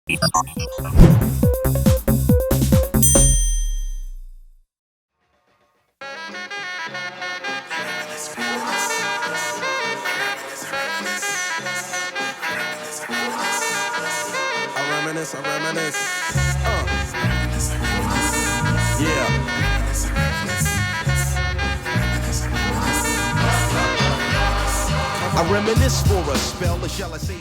I reminisce. Yeah. I reminisce for a spell, or shall I say?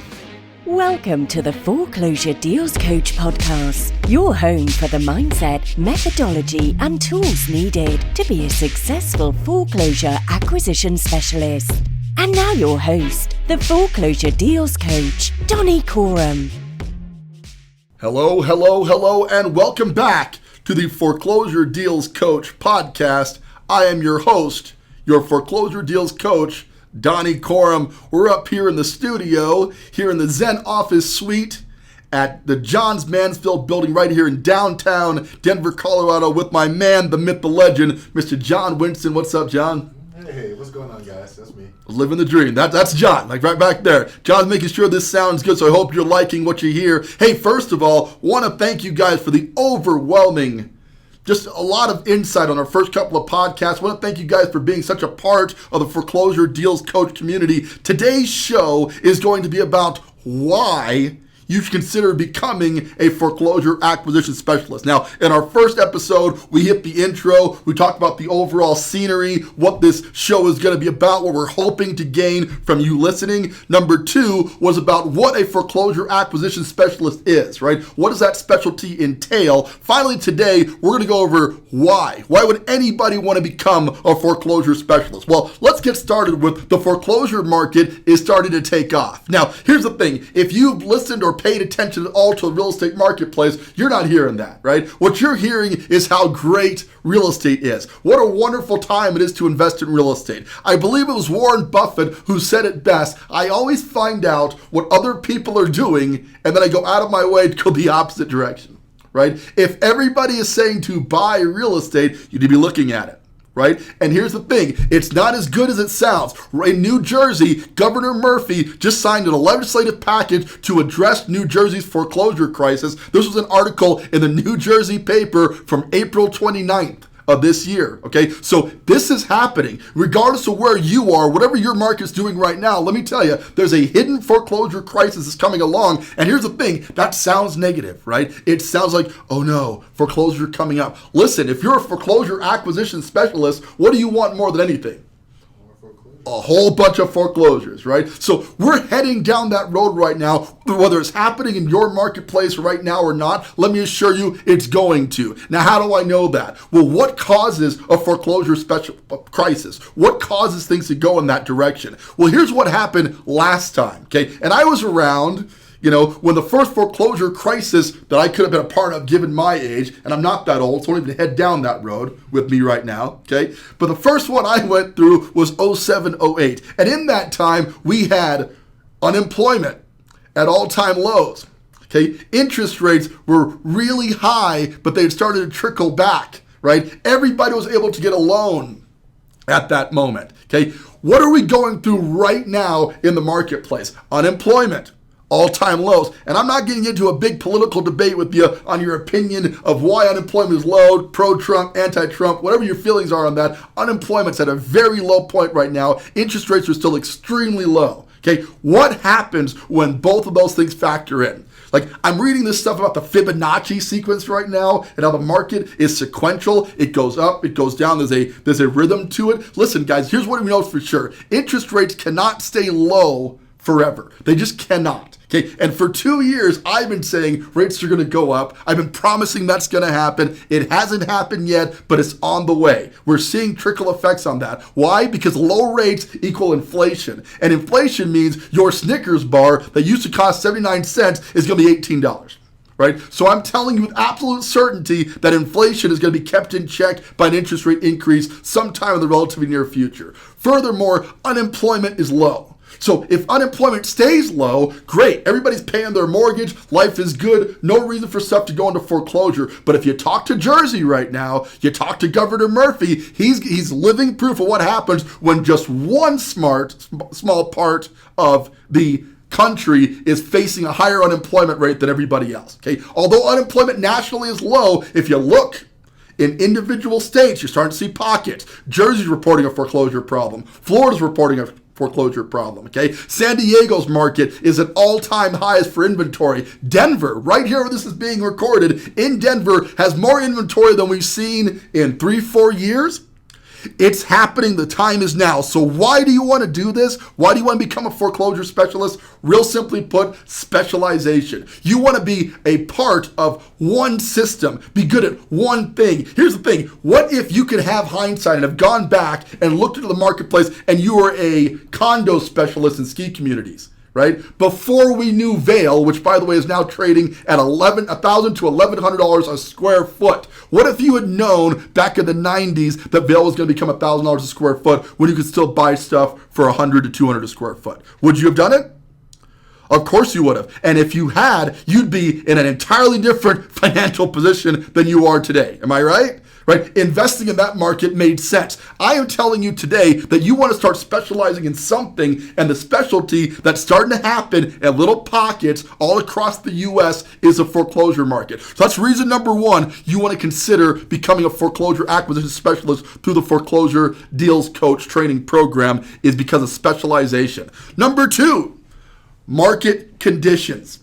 Welcome to the Foreclosure Deals Coach podcast, your home for the mindset, methodology, and tools needed to be a successful foreclosure acquisition specialist. And now your host, the Foreclosure Deals Coach, Donny. Hello, and welcome back to the Foreclosure Deals Coach podcast. I am your host, your Foreclosure Deals Coach, Donny. We're up here in the studio, here in the Zen office suite at the Johns Mansfield building right here in downtown Denver, Colorado with my man, the myth, the legend, Mr. John Winston. What's up, John? Hey, what's going on, guys? That's me. Living the dream. That's John, like right back there. John's making sure this sounds good, so I hope you're liking what you hear. Hey, first of all, want to thank you guys for the overwhelming, just a lot of insight on our first couple of podcasts. I want to thank you guys for being such a part of the Foreclosure Deals Coach community. Today's show is going to be about why you should consider becoming a foreclosure acquisition specialist. Now, in our first episode, we hit the intro. We talked about the overall scenery, what this show is going to be about, what we're hoping to gain from you listening. Number 2 was about what a foreclosure acquisition specialist is, right? What does that specialty entail? Finally, today, we're going to go over why. Why would anybody want to become a foreclosure specialist? Well, let's get started with the foreclosure market is starting to take off. Now, here's the thing. If you've listened or paid attention at all to the real estate marketplace, you're not hearing that, right? What you're hearing is how great real estate is. What a wonderful time it is to invest in real estate. I believe it was Warren Buffett who said it best. I always find out what other people are doing, and then I go out of my way to go the opposite direction, right? If everybody is saying to buy real estate, you need to be looking at it. Right? And here's the thing, it's not as good as it sounds. In New Jersey, Governor Murphy just signed a legislative package to address New Jersey's foreclosure crisis. This was an article in the New Jersey paper from April 29th of this year, okay? So this is happening. Regardless of where you are, whatever your market's doing right now, let me tell you, there's a hidden foreclosure crisis that's coming along. And here's the thing, that sounds negative, right? It sounds like, oh no, foreclosure coming up. Listen, if you're a foreclosure acquisition specialist, what do you want more than anything? A whole bunch of foreclosures, right? So we're heading down that road right now, whether it's happening in your marketplace right now or not, let me assure you it's going to. Now, how do I know that? Well, what causes a foreclosure crisis? What causes things to go in that direction? Well, here's what happened last time, okay? And I was around, when the first foreclosure crisis that I could have been a part of given my age, and I'm not that old, so I don't even head down that road with me right now, okay? But the first one I went through was 07, 08. And in that time, we had unemployment at all-time lows, okay? Interest rates were really high, but they had started to trickle back, right? Everybody was able to get a loan at that moment, okay? What are we going through right now in the marketplace? Unemployment. All-time lows. And I'm not getting into a big political debate with you on your opinion of why unemployment is low, pro-Trump, anti-Trump, whatever your feelings are on that. Unemployment's at a very low point right now. Interest rates are still extremely low. Okay, what happens when both of those things factor in? Like, I'm reading this stuff about the Fibonacci sequence right now and how the market is sequential. It goes up, it goes down. There's a rhythm to it. Listen, guys, here's what we know for sure. Interest rates cannot stay low forever. They just cannot. Okay, and for 2 years, I've been saying rates are going to go up. I've been promising that's going to happen. It hasn't happened yet, but it's on the way. We're seeing trickle effects on that. Why? Because low rates equal inflation. And inflation means your Snickers bar that used to cost 79 cents is going to be $18. Right? So I'm telling you with absolute certainty that inflation is going to be kept in check by an interest rate increase sometime in the relatively near future. Furthermore, unemployment is low. So if unemployment stays low, great. Everybody's paying their mortgage. Life is good. No reason for stuff to go into foreclosure. But if you talk to Jersey right now, you talk to Governor Murphy, he's living proof of what happens when just one small part of the country is facing a higher unemployment rate than everybody else. Okay, although unemployment nationally is low, if you look in individual states, you're starting to see pockets. Jersey's reporting a foreclosure problem. Florida's reporting a foreclosure problem, okay? San Diego's market is at all-time highs for inventory. Denver, right here where this is being recorded, in Denver, has more inventory than we've seen in 3-4 years. It's happening. The time is now. So why do you want to do this? Why do you want to become a foreclosure specialist? Real simply put, specialization. You want to be a part of one system, be good at one thing. Here's the thing. What if you could have hindsight and have gone back and looked into the marketplace and you were a condo specialist in ski communities? Right? Before we knew Vail, which by the way is now trading at $1,000 to $1,100 a square foot. What if you had known back in the 90s that Vail was going to become $1,000 a square foot when you could still buy stuff for $100 to $200 a square foot? Would you have done it? Of course you would have. And if you had, you'd be in an entirely different financial position than you are today. Am I right? Right? Investing in that market made sense. I am telling you today that you want to start specializing in something, and the specialty that's starting to happen in little pockets all across the U.S. is a foreclosure market. So that's reason number one, you want to consider becoming a foreclosure acquisition specialist through the Foreclosure Deals Coach training program, is because of specialization. Number two, market conditions.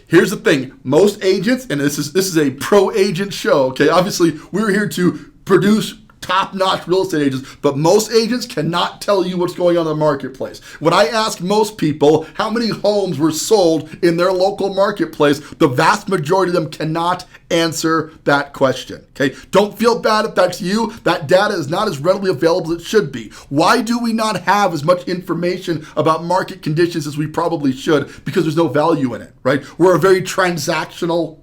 Here's the thing, most agents, and this is a pro-agent show, okay? Obviously, we're here to produce top-notch real estate agents, but most agents cannot tell you what's going on in the marketplace. When I ask most people how many homes were sold in their local marketplace, the vast majority of them cannot answer that question, okay? Don't feel bad if that's you. That data is not as readily available as it should be. Why do we not have as much information about market conditions as we probably should? Because there's no value in it, right? We're a very transactional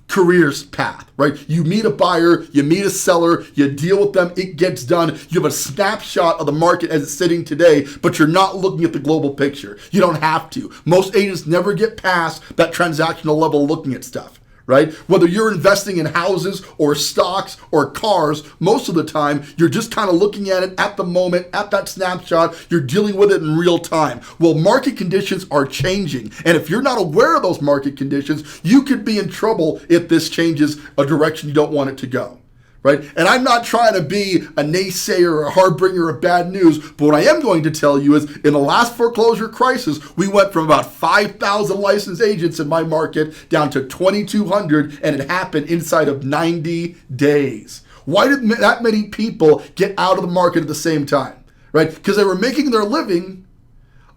careers path, right? You meet a buyer, you meet a seller, you deal with them, it gets done. You have a snapshot of the market as it's sitting today, but you're not looking at the global picture. You don't have to. Most agents never get past that transactional level looking at stuff. Right? Whether you're investing in houses or stocks or cars, most of the time, you're just kind of looking at it at the moment, at that snapshot. You're dealing with it in real time. Well, market conditions are changing. And if you're not aware of those market conditions, you could be in trouble if this changes a direction you don't want it to go. Right? And I'm not trying to be a naysayer or a harbinger of bad news, but what I am going to tell you is in the last foreclosure crisis, we went from about 5,000 licensed agents in my market down to 2,200, and it happened inside of 90 days. Why did that many people get out of the market at the same time? Right? Because they were making their living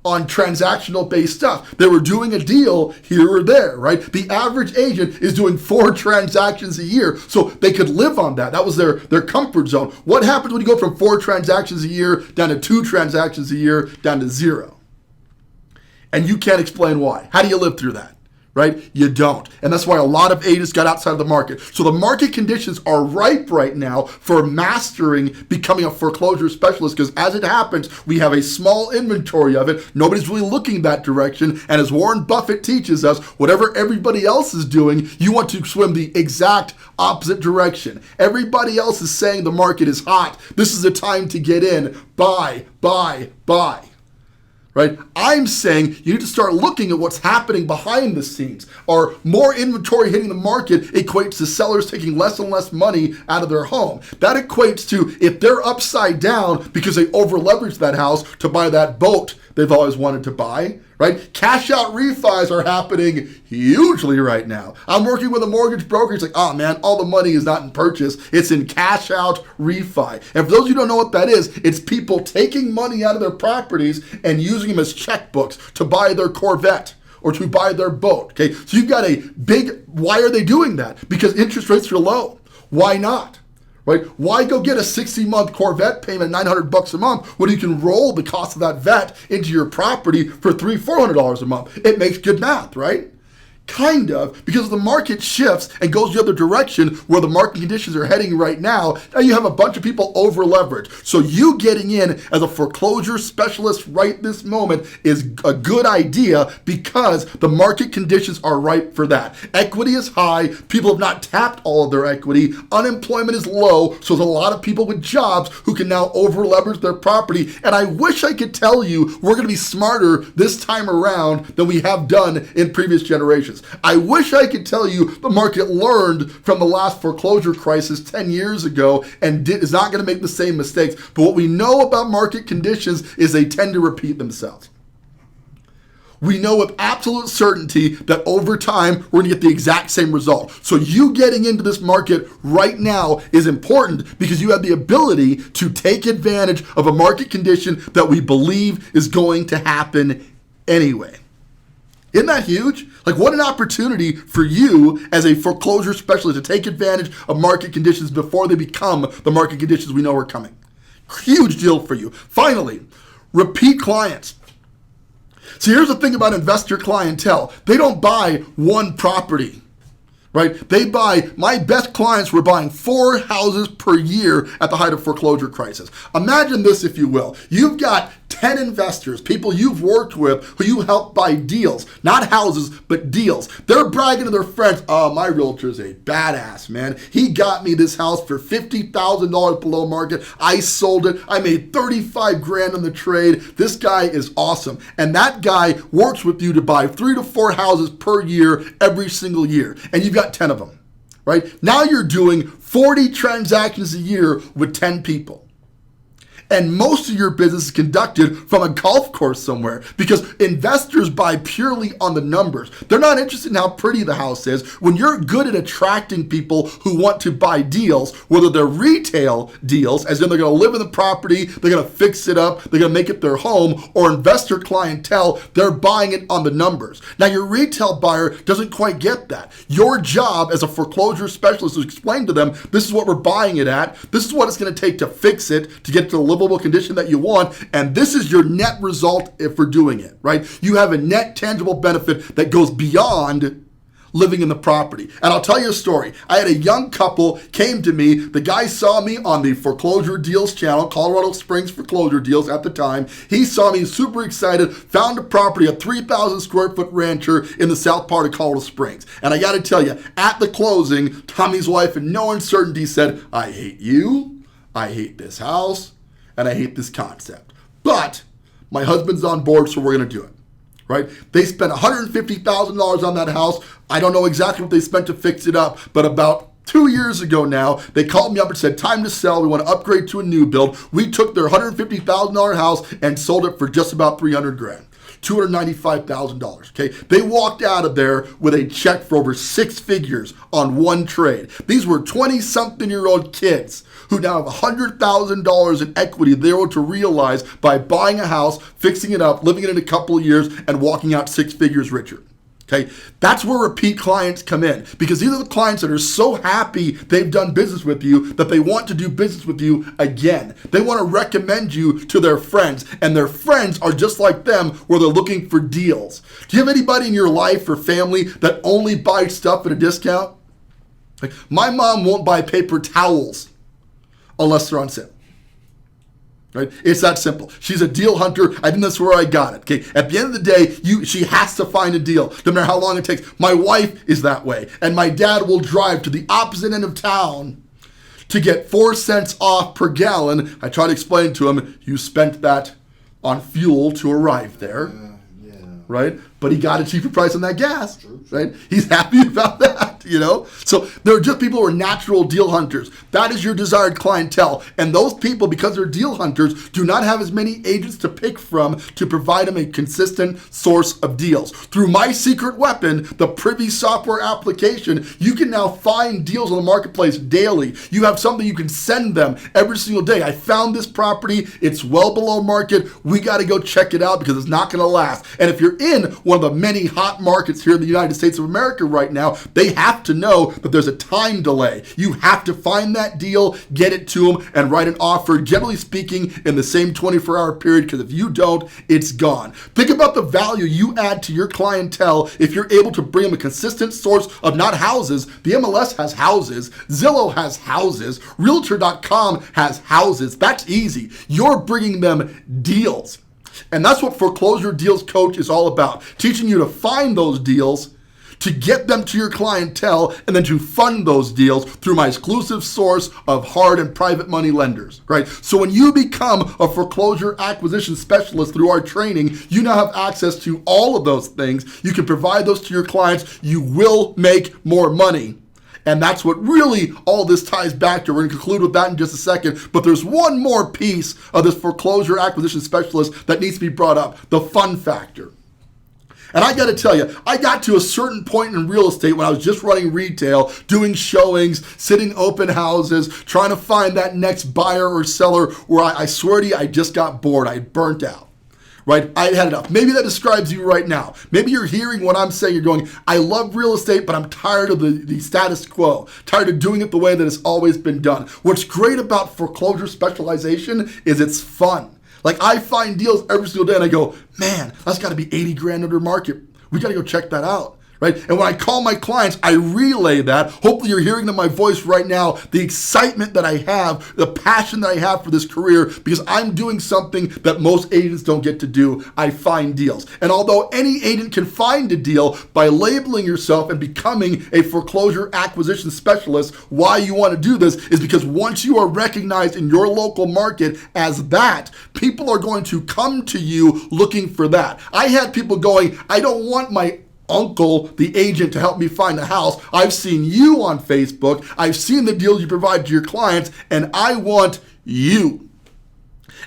on transactional based stuff. They were doing a deal here or there, right? The average agent is doing 4 transactions a year, so they could live on that. That was their comfort zone. What happens when you go from 4 transactions a year down to 2 transactions a year down to 0? And you can't explain why. How do you live through that? Right? You don't. And that's why a lot of agents got outside of the market. So the market conditions are ripe right now for mastering becoming a foreclosure specialist, because as it happens, we have a small inventory of it. Nobody's really looking that direction. And as Warren Buffett teaches us, whatever everybody else is doing, you want to swim the exact opposite direction. Everybody else is saying the market is hot. This is a time to get in. Buy, buy, buy. Right? I'm saying you need to start looking at what's happening behind the scenes. Are more inventory hitting the market equates to sellers taking less and less money out of their home. That equates to, if they're upside down because they over-leveraged that house to buy that boat they've always wanted to buy, right? Cash out refis are happening hugely right now. I'm working with a mortgage broker. It's like, oh man, all the money is not in purchase. It's in cash out refi. And for those of you who don't know what that is, it's people taking money out of their properties and using them as checkbooks to buy their Corvette or to buy their boat. Okay, so you've got a big, why are they doing that? Because interest rates are low. Why not? Right? Why go get a 60-month Corvette payment, $900 a month, when you can roll the cost of that vet into your property for $300-$400 a month? It makes good math, right? Kind of, because the market shifts and goes the other direction where the market conditions are heading right now. Now you have a bunch of people over leveraged. So you getting in as a foreclosure specialist right this moment is a good idea because the market conditions are ripe for that. Equity is high. People have not tapped all of their equity. Unemployment is low. So there's a lot of people with jobs who can now over leverage their property. And I wish I could tell you we're going to be smarter this time around than we have done in previous generations. I wish I could tell you the market learned from the last foreclosure crisis 10 years ago and is not going to make the same mistakes. But what we know about market conditions is they tend to repeat themselves. We know with absolute certainty that over time, we're going to get the exact same result. So you getting into this market right now is important because you have the ability to take advantage of a market condition that we believe is going to happen anyway. Isn't that huge? Like, what an opportunity for you as a foreclosure specialist to take advantage of market conditions before they become the market conditions we know are coming. Huge deal for you. Finally, repeat clients. So here's the thing about investor clientele. They don't buy one property, right? My best clients were buying 4 houses per year at the height of foreclosure crisis. Imagine this, if you will. You've got 10 investors, people you've worked with who you help buy deals, not houses, but deals. They're bragging to their friends, oh, my realtor's a badass, man. He got me this house for $50,000 below market. I sold it. I made 35 grand on the trade. This guy is awesome. And that guy works with you to buy 3 to 4 houses per year every single year. And you've got 10 of them, right? Now you're doing 40 transactions a year with 10 people. And most of your business is conducted from a golf course somewhere because investors buy purely on the numbers. They're not interested in how pretty the house is. When you're good at attracting people who want to buy deals, whether they're retail deals, as in they're going to live in the property, they're going to fix it up, they're going to make it their home, or investor clientele, they're buying it on the numbers. Now, your retail buyer doesn't quite get that. Your job as a foreclosure specialist is to explain to them, this is what we're buying it at, this is what it's going to take to fix it, to get to the livable condition that you want, and this is your net result if we're doing it, right? You have a net tangible benefit that goes beyond living in the property. And I'll tell you a story. I had a young couple came to me. The guy saw me on the Foreclosure Deals channel, Colorado Springs Foreclosure Deals at the time. He saw me super excited, found a property, a 3,000 square foot rancher in the south part of Colorado Springs. And I got to tell you, at the closing, Tommy's wife in no uncertainty said, I hate you, I hate this house, and I hate this concept. But my husband's on board, so we're going to do it, right? They spent $150,000 on that house. I don't know exactly what they spent to fix it up, but about 2 years ago now, they called me up and said, time to sell. We want to upgrade to a new build. We took their $150,000 house and sold it for just about $300 grand. $295,000, okay? They walked out of there with a check for over 6 figures on one trade. These were 20-something-year-old kids who now have $100,000 in equity they were to realize by buying a house, fixing it up, living in it a couple of years, and walking out 6 figures richer. Okay, that's where repeat clients come in because these are the clients that are so happy they've done business with you that they want to do business with you again. They want to recommend you to their friends, and their friends are just like them where they're looking for deals. Do you have anybody in your life or family that only buys stuff at a discount? Like, my mom won't buy paper towels unless they're on sale. Right? It's that simple. She's a deal hunter. I think that's where I got it. Okay. At the end of the day, she has to find a deal, no matter how long it takes. My wife is that way, and my dad will drive to the opposite end of town to get 4 cents off per gallon. I try to explain to him, you spent that on fuel to arrive there, right? But he got a cheaper price on that gas, right? He's happy about that, you know? So there are just people who are natural deal hunters. That is your desired clientele. And those people, because they're deal hunters, do not have as many agents to pick from to provide them a consistent source of deals. Through my secret weapon, the Privy software application, you can now find deals on the marketplace daily. You have something you can send them every single day. I found this property. It's well below market. We got to go check it out because it's not going to last. And if you're in one of the many hot markets here in the United States of America right now, they have to know that there's a time delay. You have to find that deal, get it to them, and write an offer, generally speaking, in the same 24-hour period, because if you don't, it's gone. Think about the value you add to your clientele if you're able to bring them a consistent source of not houses. The MLS has houses. Zillow has houses. Realtor.com has houses. That's easy. You're bringing them deals. And that's what Foreclosure Deals Coach is all about. Teaching you to find those deals, to get them to your clientele, and then to fund those deals through my exclusive source of hard and private money lenders, right? So when you become a foreclosure acquisition specialist through our training, you now have access to all of those things. You can provide those to your clients. You will make more money. And that's what really all this ties back to. We're going to conclude with that in just a second. But there's one more piece of this foreclosure acquisition specialist that needs to be brought up, the fun factor. And I got to tell you, I got to a certain point in real estate when I was just running retail, doing showings, sitting open houses, trying to find that next buyer or seller where I swear to you, I just got bored. I burnt out. Right? I had enough. Maybe that describes you right now. Maybe you're hearing what I'm saying. You're going, I love real estate, but I'm tired of the status quo. Tired of doing it the way that it's always been done. What's great about foreclosure specialization is it's fun. Like I find deals every single day and I go, man, that's got to be 80 grand under market. We got to go check that out. Right? And when I call my clients, I relay that. Hopefully you're hearing in my voice right now, the excitement that I have, the passion that I have for this career, because I'm doing something that most agents don't get to do. I find deals. And although any agent can find a deal, by labeling yourself and becoming a foreclosure acquisition specialist, why you want to do this is because once you are recognized in your local market as that, people are going to come to you looking for that. I had people going, I don't want my uncle, the agent, to help me find a house. I've seen you on Facebook. I've seen the deals you provide to your clients, and I want you.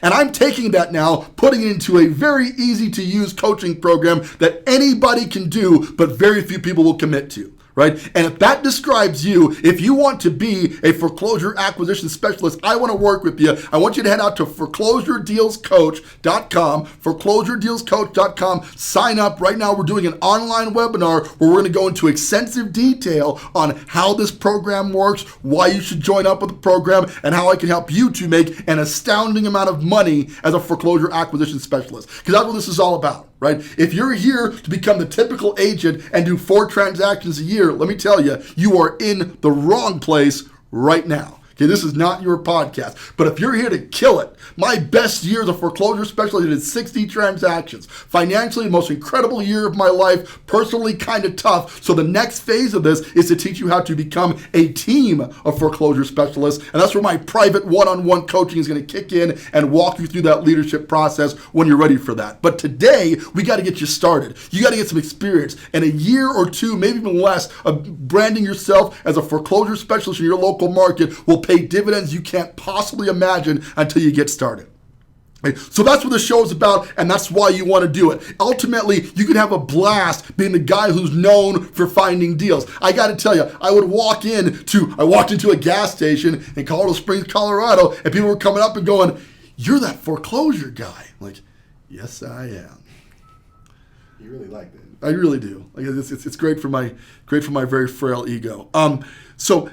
And I'm taking that now, putting it into a very easy to use coaching program that anybody can do, but very few people will commit to. Right? And if that describes you, if you want to be a foreclosure acquisition specialist, I want to work with you. I want you to head out to foreclosuredealscoach.com, foreclosuredealscoach.com. Sign up. Right now, we're doing an online webinar where we're going to go into extensive detail on how this program works, why you should join up with the program, and how I can help you to make an astounding amount of money as a foreclosure acquisition specialist. Because that's what this is all about. Right? If you're here to become the typical agent and do 4 transactions a year, let me tell you, you are in the wrong place right now. Okay, this is not your podcast. But if you're here to kill it, my best year as a foreclosure specialist, I did 60 transactions. Financially, the most incredible year of my life. Personally, kind of tough. So the next phase of this is to teach you how to become a team of foreclosure specialists. And that's where my private one-on-one coaching is going to kick in and walk you through that leadership process when you're ready for that. But today, we got to get you started. You got to get some experience. And a year or two, maybe even less, of branding yourself as a foreclosure specialist in your local market will pay dividends you can't possibly imagine until you get started. Right? So that's what the show is about, and that's why you want to do it. Ultimately, you can have a blast being the guy who's known for finding deals. I got to tell you, I walked into a gas station in Colorado Springs, Colorado, and people were coming up and going, "You're that foreclosure guy." I'm like, yes, I am. You really like that. I really do. Like, it's great for my very frail ego. So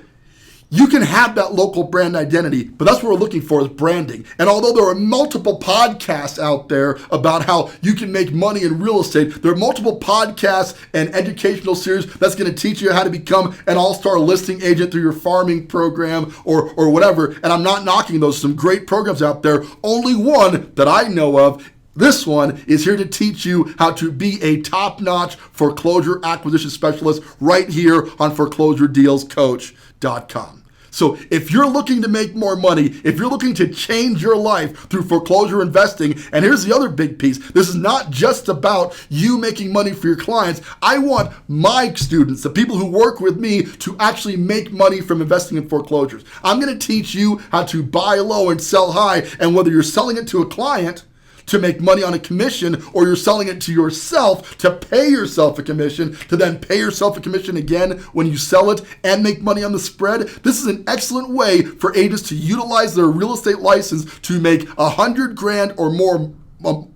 you can have that local brand identity, but that's what we're looking for is branding. And although there are multiple podcasts out there about how you can make money in real estate, there are multiple podcasts and educational series that's going to teach you how to become an all-star listing agent through your farming program or whatever. And I'm not knocking those. Some great programs out there. Only one that I know of, this one, is here to teach you how to be a top-notch foreclosure acquisition specialist right here on foreclosuredealscoach.com. So if you're looking to make more money, if you're looking to change your life through foreclosure investing, and here's the other big piece, this is not just about you making money for your clients. I want my students, the people who work with me, to actually make money from investing in foreclosures. I'm going to teach you how to buy low and sell high, and whether you're selling it to a client to make money on a commission, or you're selling it to yourself to pay yourself a commission, to then pay yourself a commission again when you sell it and make money on the spread. This is an excellent way for agents to utilize their real estate license to make $100 grand or more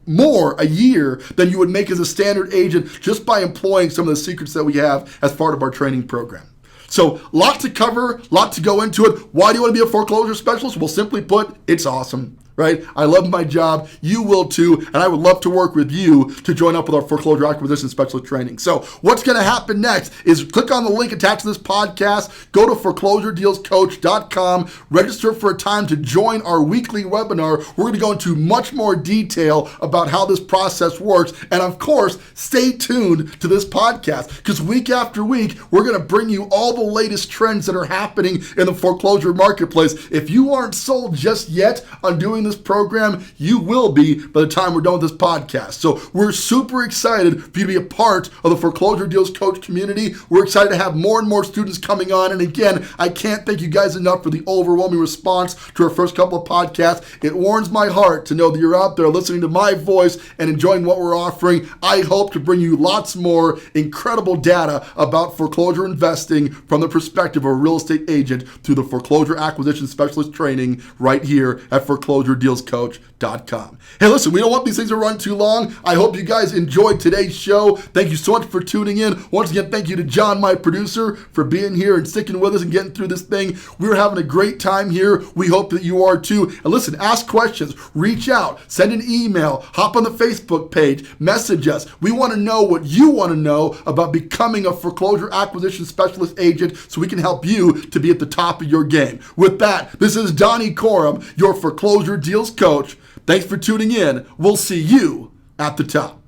more a year than you would make as a standard agent just by employing some of the secrets that we have as part of our training program. So, lot to cover, lot to go into it. Why do you want to be a foreclosure specialist? Well, simply put, it's awesome, right? I love my job. You will too, and I would love to work with you to join up with our foreclosure acquisition specialist training. So, what's going to happen next is click on the link attached to this podcast, go to foreclosuredealscoach.com, register for a time to join our weekly webinar. We're going to go into much more detail about how this process works, and of course, stay tuned to this podcast because week after week, we're going to bring you all the latest trends that are happening in the foreclosure marketplace. If you aren't sold just yet on doing this program, you will be by the time we're done with this podcast. So we're super excited for you to be a part of the Foreclosure Deals Coach community. We're excited to have more and more students coming on. And again, I can't thank you guys enough for the overwhelming response to our first couple of podcasts. It warms my heart to know that you're out there listening to my voice and enjoying what we're offering. I hope to bring you lots more incredible data about foreclosure investing from the perspective of a real estate agent through the foreclosure acquisition specialist training right here at foreclosuredealscoach.com. Hey, listen, we don't want these things to run too long. I hope you guys enjoyed today's show. Thank you so much for tuning in. Once again, thank you to John, my producer, for being here and sticking with us and getting through this thing. We're having a great time here. We hope that you are too. And listen, ask questions, reach out, send an email, hop on the Facebook page, message us. We want to know what you want to know about becoming a foreclosure acquisition specialist agent so we can help you to be at the top of your game. With that, this is Donny Corum, your Foreclosure Deals Coach. Thanks for tuning in. We'll see you at the top.